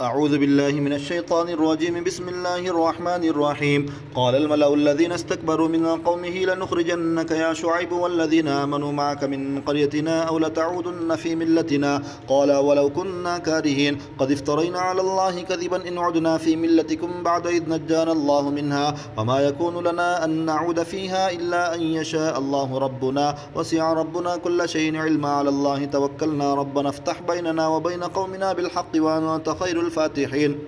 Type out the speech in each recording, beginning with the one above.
أعوذ بالله من الشيطان الرجيم. بسم الله الرحمن الرحيم. قال الملأ الذين استكبروا من قومه لنخرجنك يا شعيب والذين آمنوا معك من قريتنا أو لتعودن في ملتنا. قال ولو كنا كارهين قد افترينا على الله كذبا إن عدنا في ملتكم بعد إذ نجانا الله منها وما يكون لنا أن نعود فيها إلا أن يشاء الله ربنا وسع ربنا كل شيء علما. على الله توكلنا ربنا افتح بيننا وبين قومنا بالحق وأنت خير الفاتحين.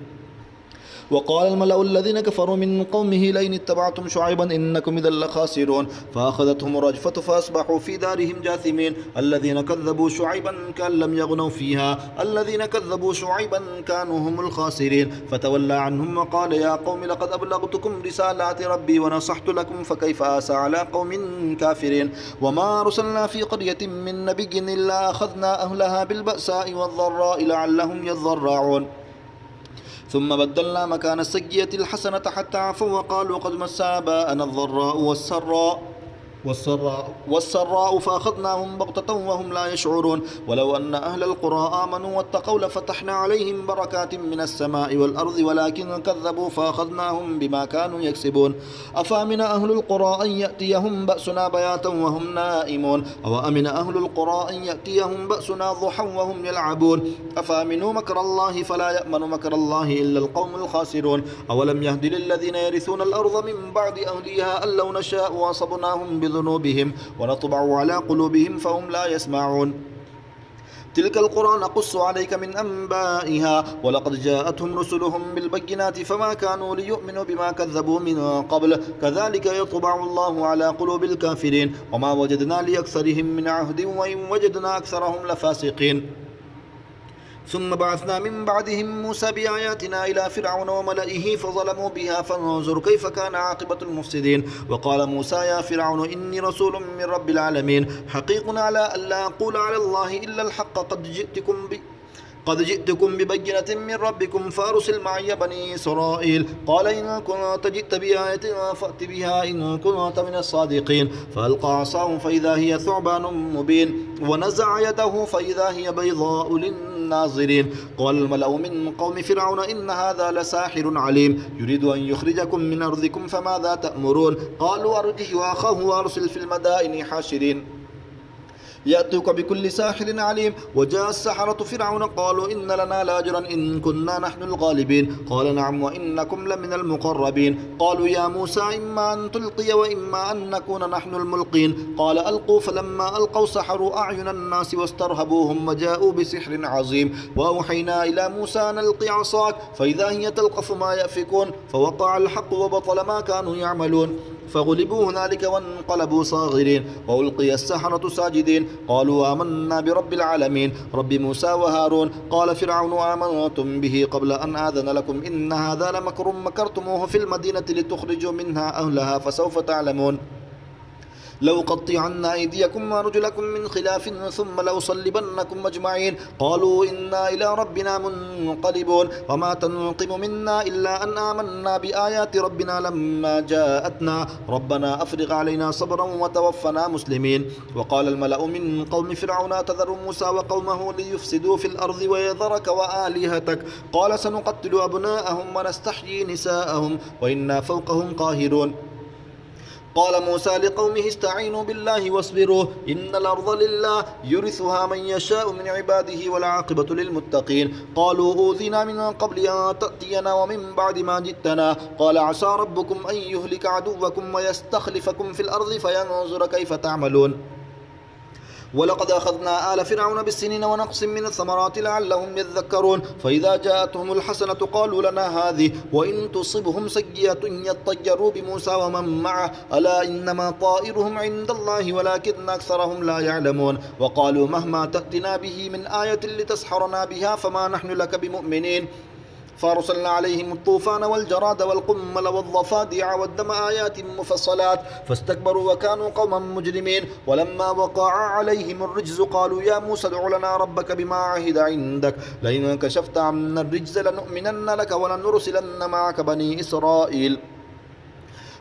وقال الملأ الذين كفروا من قومه لئن اتبعتم شعيبا إنكم إذا لخاسرون. فأخذتهم الرجفة فأصبحوا في دارهم جاثمين. الذين كذبوا شعيبا كأن لم يغنوا فيها الذين كذبوا شعيبا كانوا هم الخاسرين. فتولى عنهم وقال يا قوم لقد أبلغتكم رسالات ربي ونصحت لكم فكيف آسى على قوم كافرين. وما أرسلنا في قرية من نبي إلا أخذنا أهلها بالبأساء والضراء لعلهم يضرعون. ثم بدلنا مكان السيئة الحسنة حتى عفوا وقالوا قد مس آباءنا الضراء والسراء فأخذناهم بغتة وهم لا يشعرون. ولو أن أهل القرى آمنوا واتقوا لفتحنا عليهم بركات من السماء والأرض ولكن كذبوا فأخذناهم بما كانوا يكسبون. أفأمن أهل القرى أن يأتيهم بأسنا بياتا وهم نائمون أو أمن أهل القرى أن يأتيهم بأسنا ضحى وهم يلعبون. أفأمنوا مكر الله فلا يأمن مكر الله إلا القوم الخاسرون. أولم يهد للذين يرثون الأرض من بعد أهلها أن لو نشاء أصبناهم بذنوبهم ونطبع على قلوبهم فهم لا يسمعون. تلك القرى نقص عليك من أنبائها ولقد جاءتهم رسلهم بالبينات فما كانوا ليؤمنوا بما كذبوا من قبل كذلك يطبع الله على قلوب الكافرين. وما وجدنا لأكثرهم من عهد وإن وجدنا أكثرهم لفاسقين. ثم بعثنا من بعدهم موسى بآياتنا إلى فرعون وملئه فظلموا بها فانظر كيف كان عاقبة المفسدين. وقال موسى يا فرعون إني رسول من رب العالمين حقيق على ألا أقول على الله إلا الحق قد جئتكم ببينة من ربكم فأرسل معي بني إسرائيل. قال إن كنت جئت بآية فأت بها إن كنت من الصادقين. فألقى عصاه فإذا هي ثعبان مبين ونزع يده فإذا هي بيضاء للناظرين. قال الملأ من قوم فرعون إن هذا لساحر عليم يريد أن يخرجكم من أرضكم فماذا تأمرون. قالوا أرجه وأخاه وأرسل في المدائن حاشرين يأتوك بكل ساحر عليم. وجاء السحرة فرعون قالوا إن لنا لأجرا إن كنا نحن الغالبين. قال نعم وإنكم لمن المقربين. قالوا يا موسى إما أن تلقي وإما أن نكون نحن الملقين. قال ألقوا فلما ألقوا سحروا أعين الناس واسترهبوهم وجاءوا بسحر عظيم. وأوحينا إلى موسى أن ألق عصاك فإذا هي تلقف ما يأفكون فوقع الحق وبطل ما كانوا يعملون. فغلبوا هنالك وانقلبوا صاغرين. وألقي السحرة ساجدين قالوا آمنا برب العالمين رب موسى وهارون. قال فرعون آمنتم به قبل أن آذن لكم إن هذا لمكر مكرتموه في المدينة لتخرجوا منها أهلها فسوف تعلمون. لو قطعن أيديكم وأرجلكم من خلاف ثم لأصلبنكم أجمعين. قالوا إنا إلى ربنا منقلبون. وما تنقم منا إلا أن آمنا بآيات ربنا لما جاءتنا ربنا أفرغ علينا صبرا وتوفنا مسلمين. وقال الملأ من قوم فرعون تذر موسى وقومه ليفسدوا في الأرض ويذرك وآلهتك. قال سنقتل أبناءهم ونستحيي نساءهم وإنا فوقهم قاهرون. قال موسى لقومه استعينوا بالله واصبروا إن الأرض لله يورثها من يشاء من عباده والعاقبة للمتقين. قالوا أوذينا من قبل أن تأتينا ومن بعد ما جئتنا. قال عسى ربكم أن يهلك عدوكم ويستخلفكم في الأرض فينظر كيف تعملون. ولقد أخذنا آل فرعون بالسنين ونقص من الثمرات لعلهم يذكرون. فإذا جاءتهم الحسنة قالوا لنا هذه وإن تصبهم سيئة يطيروا بموسى ومن معه ألا إنما طائرهم عند الله ولكن أكثرهم لا يعلمون. وقالوا مهما تأتنا به من آية لتسحرنا بها فما نحن لك بمؤمنين. فأرسلنا عليهم الطوفان والجراد والقمل والضفادع والدم آيات مفصلات فاستكبروا وكانوا قوما مجرمين. ولما وقع عليهم الرجز قالوا يا موسى ادع لنا ربك بما عهد عندك لئن كشفت عنا الرجز لنؤمنن لك ولنرسلن معك بني إسرائيل.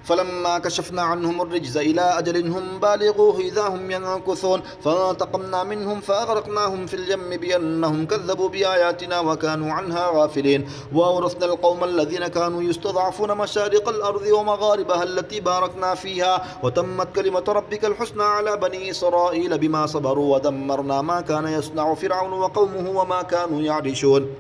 فلما كشفنا عنهم الرجز إلى أجل هم بالغوه إذا هم ينكثون فانتقمنا منهم فأغرقناهم في اليم بأنهم كذبوا بآياتنا وكانوا عنها غافلين وأورثنا القوم الذين كانوا يستضعفون مشارق الأرض ومغاربها التي باركنا فيها وتمت كلمة ربك الحسنى على بني إسرائيل بما صبروا ودمرنا ما كان يصنع فرعون وقومه وما كانوا يعرشون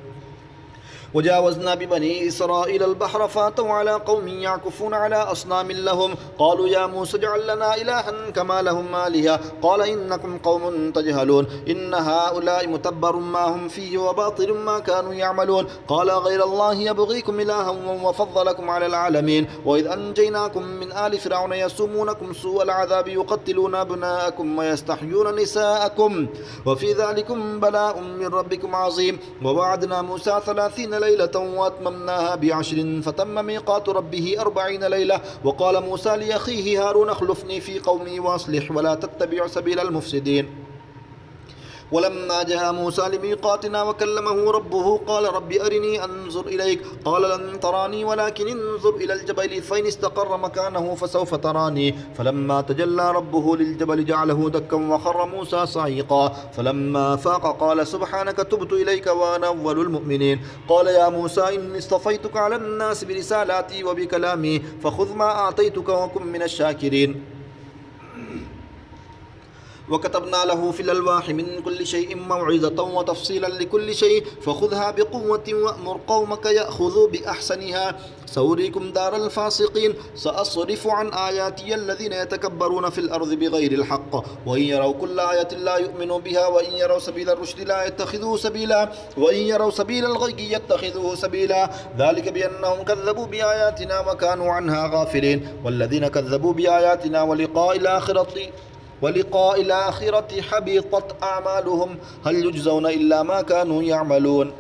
وجاوزنا ببني إسرائيل البحر فاتوا على قوم يعكفون على أصنام لهم قالوا يا موسى اجعل لنا إلها كما لهم آلهة قال إنكم قوم تجهلون إن هؤلاء متبر ما هم فيه وباطل ما كانوا يعملون قال غير الله يبغيكم إلها وفضلكم على العالمين وإذ أنجيناكم من آل فرعون يسومونكم سوء العذاب يقتلون أبناءكم ويستحيون نساءكم وفي ذلكم بلاء من ربكم عظيم ووعدنا موسى 30 ليلة وأتممناها ب10 فتم ميقات ربه 40 ليلة وقال موسى لأخيه هارون اخلفني في قومي وأصلح ولا تتبع سبيل المفسدين ولما جاء موسى لميقاتنا وكلمه ربه قال رب أرني أنظر إليك قال لن تراني ولكن انظر إلى الجبل فإن استقر مكانه فسوف تراني فلما تجلى ربه للجبل جعله دكا وخر موسى صعيقا فلما فاق قال سبحانك تبت إليك وأنا أول المؤمنين قال يا موسى إني اصطفيتك على الناس برسالاتي وبكلامي فخذ ما أعطيتك وكن من الشاكرين وكتبنا له في الألواح من كل شيء موعظة وتفصيلا لكل شيء فخذها بقوة وأمر قومك يأخذوا بأحسنها سأريكم دار الفاسقين سأصرف عن آياتي الذين يتكبرون في الأرض بغير الحق وإن يروا كل آية لا يؤمنوا بها وإن يروا سبيل الرشد لا يتخذوه سبيلا وإن يروا سبيل الغي يتخذوه سبيلا ذلك بأنهم كذبوا بآياتنا وكانوا عنها غافلين والذين كذبوا بآياتنا ولقاء الآخرة حبطت أعمالهم هل يجزون إلا ما كانوا يعملون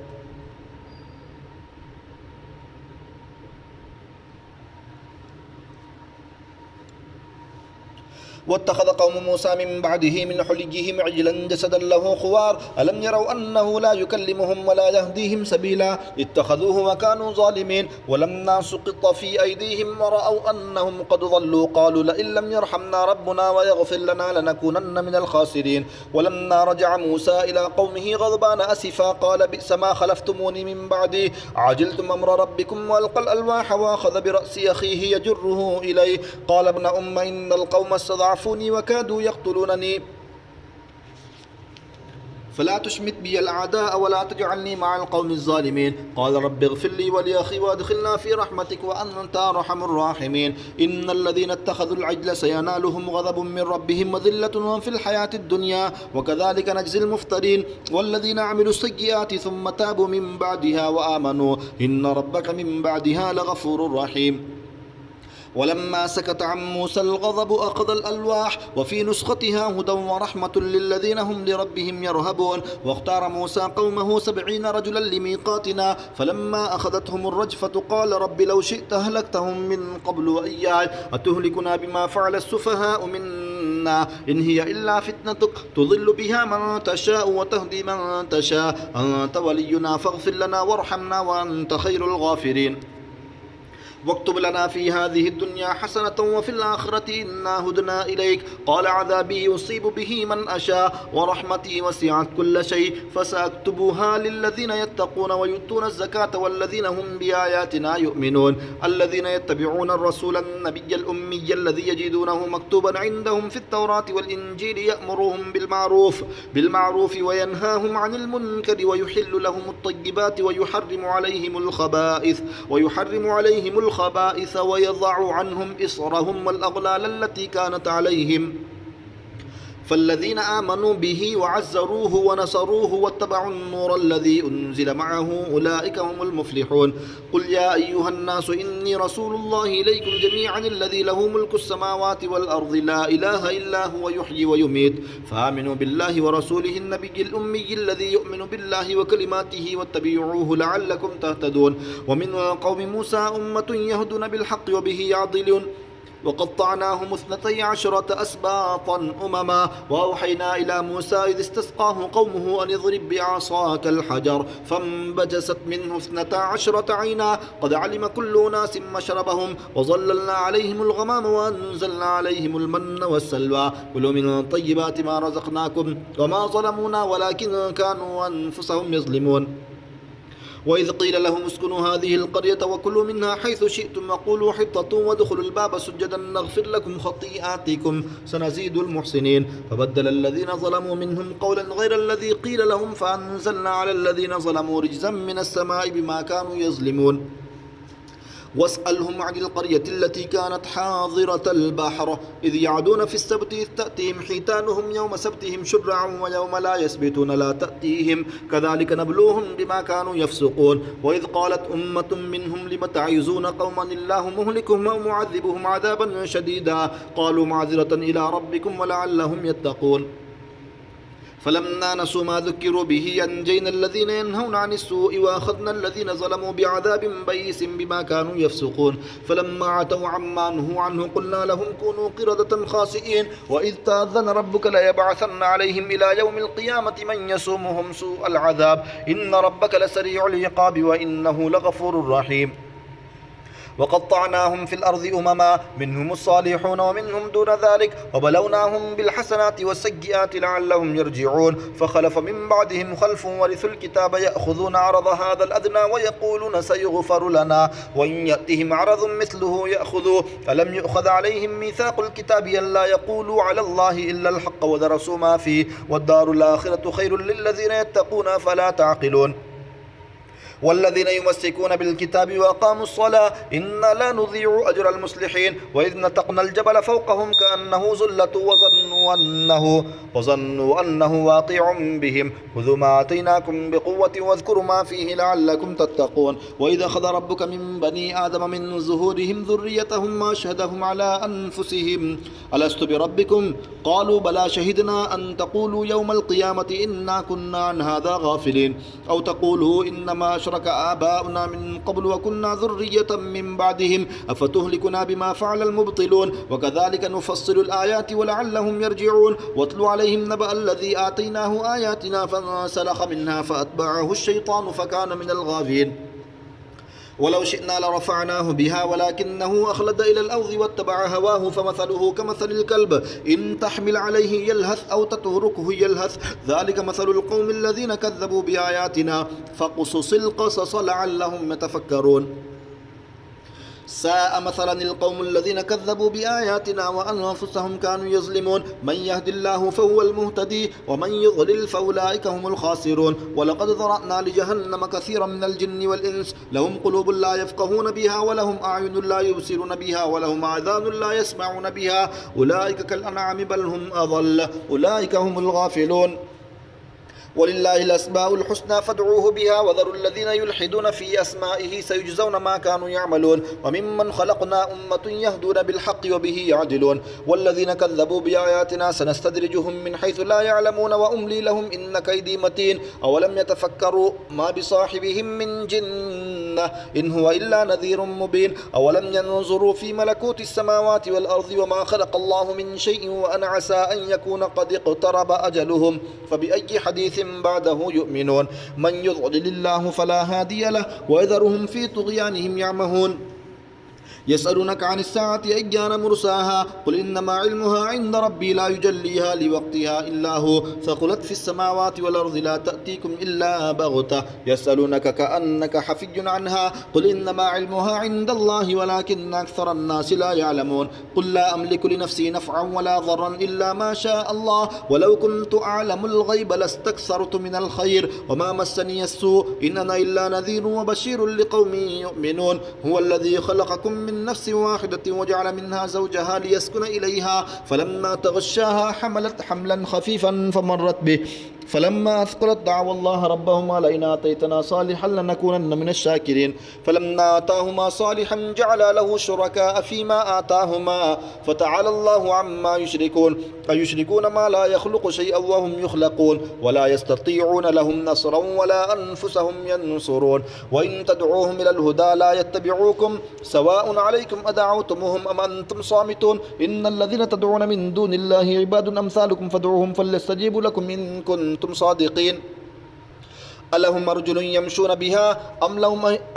واتخذ قوم موسى من بعده من حليهم عجلا جسدا له خوار ألم يروا أنه لا يكلمهم ولا يهديهم سبيلا اتخذوه وكانوا ظالمين ولما سقط في أيديهم ورأوا أنهم قد ضلوا قالوا لئن لم يرحمنا ربنا ويغفر لنا لنكونن من الخاسرين ولما رجع موسى إلى قومه غضبان أسفا قال بئس ما خلفتموني من بعدي عجلتم أمر ربكم وألقى الألواح وأخذ برأس أخيه يجره إليه قال ابن أم إن القوم استضعفوا وكادوا يقتلونني فلا تشمت بي الأعداء ولا تجعلني مع القوم الظالمين قال رب اغفر لي ولأخي وادخلنا في رحمتك وأنت أرحم الراحمين إن الذين اتخذوا العجل سينالهم غضب من ربهم وذلة في الحياة الدنيا وكذلك نجزي المفترين والذين عملوا السيئات ثم تابوا من بعدها وآمنوا إن ربك من بعدها لغفور رحيم ولما سكت عن موسى الغضب أخذ الألواح وفي نسختها هدى ورحمة للذين هم لربهم يرهبون واختار موسى قومه 70 رجلا لميقاتنا فلما أخذتهم الرجفة قال رب لو شئت أهلكتهم من قبل وإياي أتهلكنا بما فعل السفهاء منا إن هي إلا فتنتك تضل بها من تشاء وتهدي من تشاء أنت ولينا فاغفر لنا وارحمنا وأنت خير الغافرين واكتب لنا في هذه الدنيا حسنة وفي الآخرة إنا هدنا إليك قال عذابي يصيب به من أشاء ورحمتي وسعت كل شيء فسأكتبها للذين يتقون ويؤتون الزكاة والذين هم بآياتنا يؤمنون الذين يتبعون الرسول النبي الأمي الذي يجدونه مكتوبا عندهم في التوراة والإنجيل يأمرهم بالمعروف وينهاهم عن المنكر ويحل لهم الطيبات ويحرم عليهم الخبائث ويضع عنهم إصرهم والأغلال التي كانت عليهم فالذين آمنوا به وعزروه ونصروه واتبعوا النور الذي أنزل معه أولئك هم المفلحون قل يا أيها الناس إني رسول الله إليكم جميعا الذي له ملك السماوات والأرض لا إله إلا هو يحيي ويميت فآمنوا بالله ورسوله النبي الأمي الذي يؤمن بالله وكلماته واتبعوه لعلكم تهتدون ومن قوم موسى أمة يهدون بالحق وبه يعدلون وقطعناهم 12 أسباطا أمما وأوحينا إلى موسى إذ استسقاه قومه أن اضرب بعصاك الحجر فانبجست منه 12 عينا قد علم كل أناس مشربهم وظللنا عليهم الغمام وأنزلنا عليهم المن والسلوى كلوا من طيبات ما رزقناكم وما ظلمونا ولكن كانوا أنفسهم يظلمون وإذ قيل لهم اسكنوا هذه القرية وكلوا منها حيث شئتم وقولوا حطة وادخلوا الباب سجدا نغفر لكم خطيئاتكم سنزيد المحسنين فبدل الذين ظلموا منهم قولا غير الذي قيل لهم فأنزلنا على الذين ظلموا رجزا من السماء بما كانوا يظلمون واسألهم عن القرية التي كانت حاضرة البحر إذ يعدون في السبت إذ تأتيهم حيتانهم يوم سبتهم شرعا ويوم لا يسبتون لا تأتيهم كذلك نبلوهم بما كانوا يفسقون وإذ قالت أمة منهم لم تعظون قوما الله مهلكهم أو معذبهم عذابا شديدا قالوا معذرة إلى ربكم ولعلهم يتقون فلما نسوا ما ذكروا به أنجينا الذين ينهون عن السوء وأخذنا الذين ظلموا بعذاب بئيس بما كانوا يفسقون فلما عتوا عما نهوا عنه قلنا لهم كونوا قردة خاسئين وإذ تأذن ربك ليبعثن عليهم إلى يوم القيامة من يسومهم سوء العذاب إن ربك لسريع العقاب وإنه لغفور رحيم وقطعناهم في الأرض أمما منهم الصالحون ومنهم دون ذلك وبلوناهم بالحسنات والسيئات لعلهم يرجعون فخلف من بعدهم خلف ورثوا الكتاب يأخذون عرض هذا الأدنى ويقولون سيغفر لنا وإن يأتهم عرض مثله يأخذوه ألم يؤخذ عليهم ميثاق الكتاب ألا يقولوا على الله إلا الحق ودرسوا ما فيه والدار الآخرة خير للذين يتقون فلا تعقلون والذين يمسكون بالكتاب وأقاموا الصلاة إنا لا نضيع أجر المصلحين وإذ نتقنا الجبل فوقهم كأنه ظلة وظنوا أنه واقع بهم خذوا ما آتيناكم بقوة واذكروا ما فيه لعلكم تتقون وإذا أخذ ربك من بني آدم من ظهورهم ذريتهم ما أشهدهم على أنفسهم ألست بربكم قالوا بلى شهدنا أن تقولوا يوم القيامة إنا كنا عن هذا غافلين أو تقولوا إنما أشرك آباؤنا من قبل وكنا ذرية من بعدهم أفتهلكنا بما فعل المبطلون وكذلك نفصل الآيات ولعلهم يرجعون واتل عليهم نبأ الذي آتيناه آياتنا فانسلخ منها فأتبعه الشيطان فكان من الغاوين ولو شئنا لرفعناه بها ولكنه أخلد إلى الأرض واتبع هواه فمثله كمثل الكلب إن تحمل عليه يلهث أو تتركه يلهث ذلك مثل القوم الذين كذبوا بآياتنا فاقصص القصص لعلهم يتفكرون ساء مثلا القوم الذين كذبوا بآياتنا وأنفسهم كانوا يظلمون من يهد الله فهو المهتدي ومن يضلل فأولئك هم الخاسرون ولقد ذرأنا لجهنم كثيرا من الجن والإنس لهم قلوب لا يفقهون بها ولهم أعين لا يبصرون بها ولهم آذان لا يسمعون بها أولئك كالأنعام بل هم أضل أولئك هم الغافلون ولله الأسماء الحسنى فادعوه بها وذروا الذين يلحدون في أسمائه سيجزون ما كانوا يعملون وممن خلقنا أمة يهدون بالحق وبه يعدلون والذين كذبوا بآياتنا سنستدرجهم من حيث لا يعلمون وأملي لهم إن كيدي متين أولم يتفكروا ما بصاحبهم من جنة إن هو إلا نذير مبين أولم ينظروا في ملكوت السماوات والأرض وما خلق الله من شيء وأن عسى أن يكون قد اقترب أجلهم فبأي حديث بعده يؤمنون من يضلل الله فلا هادي له ويذرهم في طغيانهم يعمهون يسألونك عن الساعة أيان مرساها قل إنما علمها عند ربي لا يجليها لوقتها إلا هو ثقلت في السماوات والأرض لا تأتيكم إلا بغتة يسألونك كأنك حفي عنها قل إنما علمها عند الله ولكن أكثر الناس لا يعلمون قل لا أملك لنفسي نفعا ولا ضرا إلا ما شاء الله ولو كنت أعلم الغيب لاستكثرت من الخير وما مسني السوء إن أنا إلا نذير وبشير لقوم يؤمنون هو الذي خلقكم من نفس واحدة وجعل منها زوجها ليسكن إليها فلما تغشاها حملت حملا خفيفا فمرت به فلما أثقلت دعوا الله ربهما لئن آتيتنا صالحا لنكونن من الشاكرين فلما آتاهما صالحا جعل له شركاء فيما آتاهما فتعالى الله عما يشركون أيشركون ما لا يخلق شيئا وهم يخلقون ولا يستطيعون لهم نصرا ولا أنفسهم ينصرون وإن تدعوهم إلى الهدى لا يتبعوكم سواء عليكم أدعوتموهم أم أنتم صامتون إن الذين تدعون من دون الله عباد أمثالكم فادعوهم فليستجيبوا لكم إن كنتم صادقين ألهم أرجل يمشون بها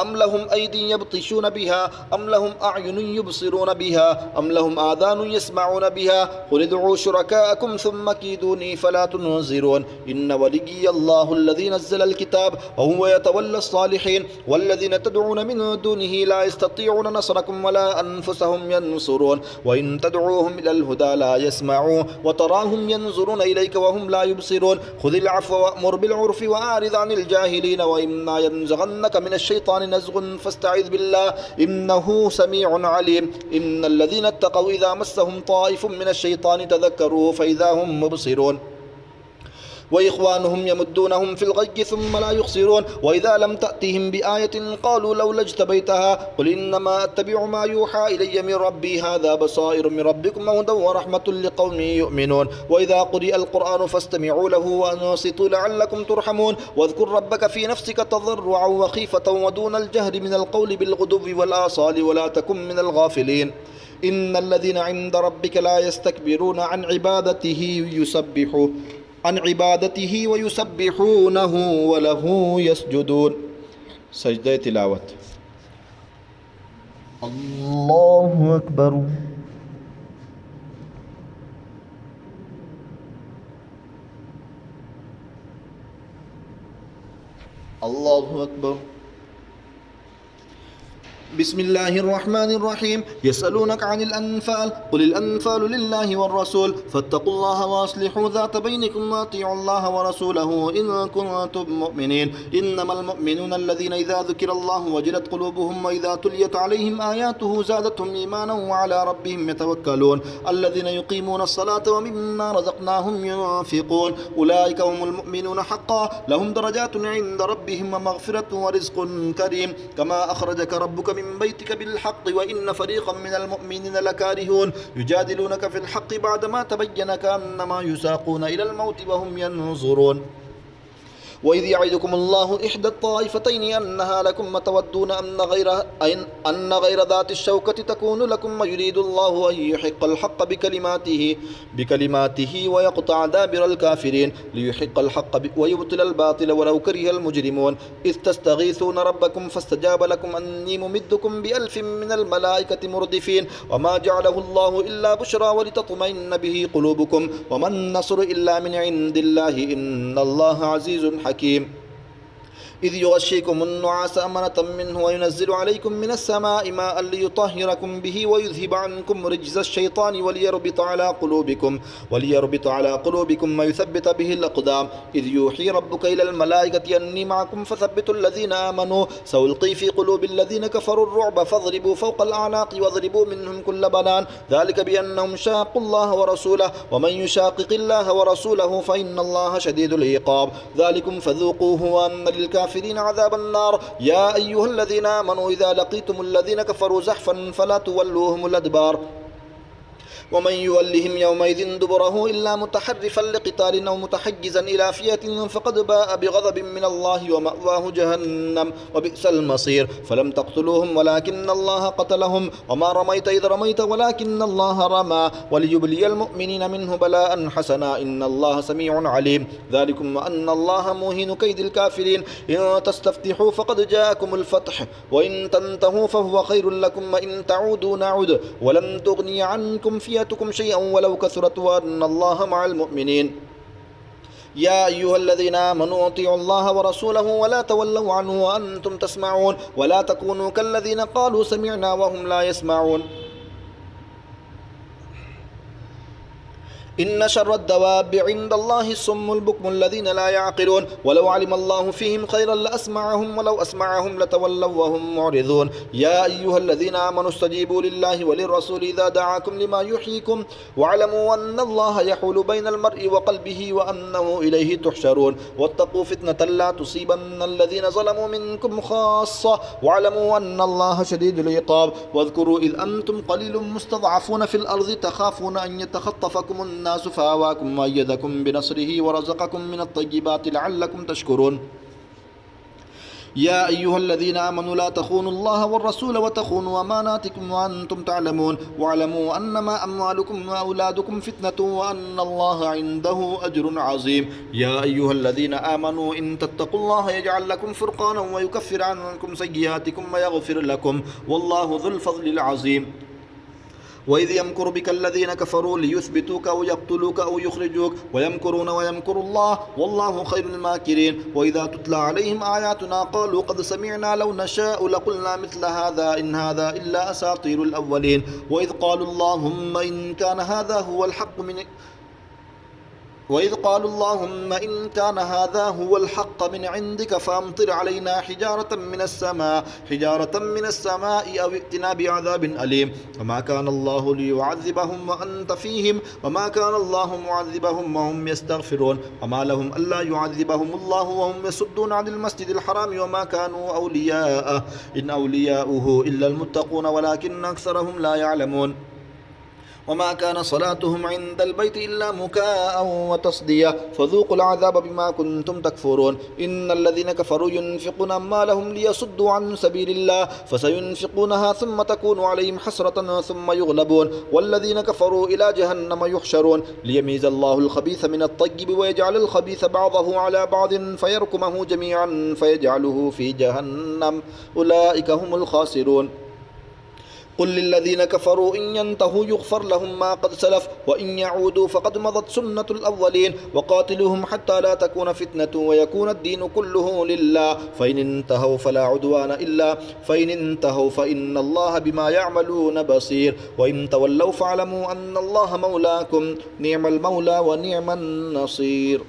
أم لهم أيدي يبطشون بها أم لهم أعين يبصرون بها أم لهم آذان يسمعون بها قل ادعوا شركاءكم ثم كيدوني فلا تنظرون إن وليي الله الذي نزل الكتاب وهو يتولى الصالحين والذين تدعون من دونه لا يستطيعون نصركم ولا أنفسهم ينصرون وإن تدعوهم إلى الهدى لا يسمعون وتراهم ينظرون إليك وهم لا يبصرون خذ العفو وأمر بالعرف وأعرض عن الجاهلين وإما ينزغنك من الشيطان نزغ فاستعذ بالله إنه سميع عليم إن الذين اتقوا إذا مسهم طائف من الشيطان تذكروا فإذا هم مبصرون وإخوانهم يمدونهم في الغي ثم لا يخسرون وإذا لم تأتهم بآية قالوا لولا اجتبيتها قل إنما أتبع ما يوحى إلي من ربي هذا بصائر من ربكم وهدى ورحمة لقوم يؤمنون وإذا قرئ القرآن فاستمعوا له وأنصتوا لعلكم ترحمون واذكر ربك في نفسك تضرعا وخيفة ودون الجهر من القول بالغدو والآصال ولا تكن من الغافلين إن الذين عند ربك لا يستكبرون عن عبادته ويسبحونه وله يسجدون سجدة تلاوة الله أكبر الله أكبر بسم الله الرحمن الرحيم يسألونك عن الأنفال قل الأنفال لله والرسول فاتقوا الله وأصلحوا ذات بينكم وأطيعوا الله ورسوله إن كنتم مؤمنين إنما المؤمنون الذين إذا ذكر الله وجلت قلوبهم وإذا تليت عليهم آياته زادتهم إيمانا وعلى ربهم يتوكلون الذين يقيمون الصلاة ومما رزقناهم ينفقون أولئك هم المؤمنون حقا لهم درجات عند ربهم ومغفرة ورزق كريم كما أخرجك ربك من بيتك بالحق وإن فريقا من المؤمنين لكارهون يجادلونك في الحق بعدما تبين كأنما يساقون إلى الموت وهم ينظرون وإذ يعدكم الله إحدى الطائفتين أنها لكم وتودون أن غير ذات الشوكة تكون لكم ويريد الله أن يحق الحق بكلماته ويقطع دابر الكافرين ليحق الحق ويبطل الباطل ولو كره المجرمون إذ تستغيثون ربكم فاستجاب لكم أني ممدكم ب1000 من الملائكة مردفين وما جعله الله إلا بشرى ولتطمئن به قلوبكم وما النصر إلا من عند الله إن الله عزيز حكيم إذ يغشيكم النعاس أمنة منه وينزل عليكم من السماء ماء ليطهركم به ويذهب عنكم رجز الشيطان وليربط على قلوبكم ويثبت به الأقدام إذ يوحي ربك إلى الملائكة أني معكم فثبتوا الذين آمنوا سألقي في قلوب الذين كفروا الرعب فاضربوا فوق الأعناق واضربوا منهم كل بنان ذلك بأنهم شاقوا الله ورسوله ومن يشاقق الله ورسوله فإن الله شديد العقاب ذلكم فذوقوه وأن للكافرين عذاب النار يا أيها الذين آمنوا إذا لقيتم الذين كفروا زحفا فلا تولوهم الأدبار ومن يولهم يومئذ دبره إلا متحرفا لقتال أو متحجزا إلى فئة فقد باء بغضب من الله ومأواه جهنم وبئس المصير فلم تقتلوهم ولكن الله قتلهم وما رميت إذ رميت ولكن الله رمى وليبلي المؤمنين منه بلاء حسنا إن الله سميع عليم ذلكم وأن الله موهن كيد الكافرين إن تستفتحوا فقد جاءكم الفتح وإن تنتهوا فهو خير لكم وإن تعودوا نعد ولن تغني عنكم فئتكم شيئا ولو كثرت وأن الله مع المؤمنين يا أيها الذين آمنوا اطيعوا الله ورسوله ولا تولوا عنه وأنتم تسمعون ولا تكونوا كالذين قالوا سمعنا وهم لا يسمعون إن شر الدواب عند الله الصم البكم الذين لا يعقلون ولو علم الله فيهم خيرا لأسمعهم ولو أسمعهم لتولوا وهم معرضون يا أيها الذين آمنوا استجيبوا لله وللرسول إذا دعاكم لما يحييكم واعلموا أن الله يحول بين المرء وقلبه وأنه إليه تحشرون واتقوا فتنة لا تصيبن الذين ظلموا منكم خاصة واعلموا أن الله شديد العقاب واذكروا إذ أنتم قليل مستضعفون في الأرض تخافون أن يتخطفكم الناس فآواكم وأيدكم بنصره ورزقكم من الطيبات لعلكم تشكرون يا أيها الذين آمنوا لا تخونوا الله والرسول وتخونوا أماناتكم وأنتم تعلمون واعلموا أنما أموالكم وأولادكم فتنة وأن الله عنده أجر عظيم. يا أيها الذين آمنوا إن تتقوا الله يجعل لكم فرقانا ويكفر عنكم سيئاتكم ويغفر لكم والله ذو الفضل العظيم. وإذ يمكر بك الذين كفروا ليثبتوك أو يقتلوك أو يخرجوك ويمكرون ويمكر الله والله خير الماكرين. وإذا تتلى عليهم آياتنا قالوا قد سمعنا لو نشاء لقلنا مثل هذا إن هذا إلا أساطير الأولين. وإذ قالوا اللهم إن كان هذا هو الحق من عندك فأمطر علينا حجارة من السماء أو ائتنا بعذاب أليم. وما كان الله ليعذبهم وأنت فيهم وما كان الله معذبهم وهم يستغفرون. وما لهم ألا يعذبهم الله وهم يصدون عن المسجد الحرام وما كانوا أولياءه إن أولياؤه إلا المتقون ولكن أكثرهم لا يعلمون. وما كان صلاتهم عند البيت إلا مكاء وتصدية فذوقوا العذاب بما كنتم تكفرون. إن الذين كفروا ينفقون أموالهم ليصدوا عن سبيل الله فسينفقونها ثم تكون عليهم حسرة ثم يغلبون والذين كفروا إلى جهنم يحشرون ليميز الله الخبيث من الطيب ويجعل الخبيث بعضه على بعض فيركمه جميعا فيجعله في جهنم أولئك هم الخاسرون. قل للذين كفروا إن ينتهوا يغفر لهم ما قد سلف وإن يعودوا فقد مضت سنة الأولين وقاتلوهم حتى لا تكون فتنة ويكون الدين كله لله فإن انتهوا فإن الله بما يعملون بصير. وإن تولوا فاعلموا أن الله مولاكم نعم المولى ونعم النصير.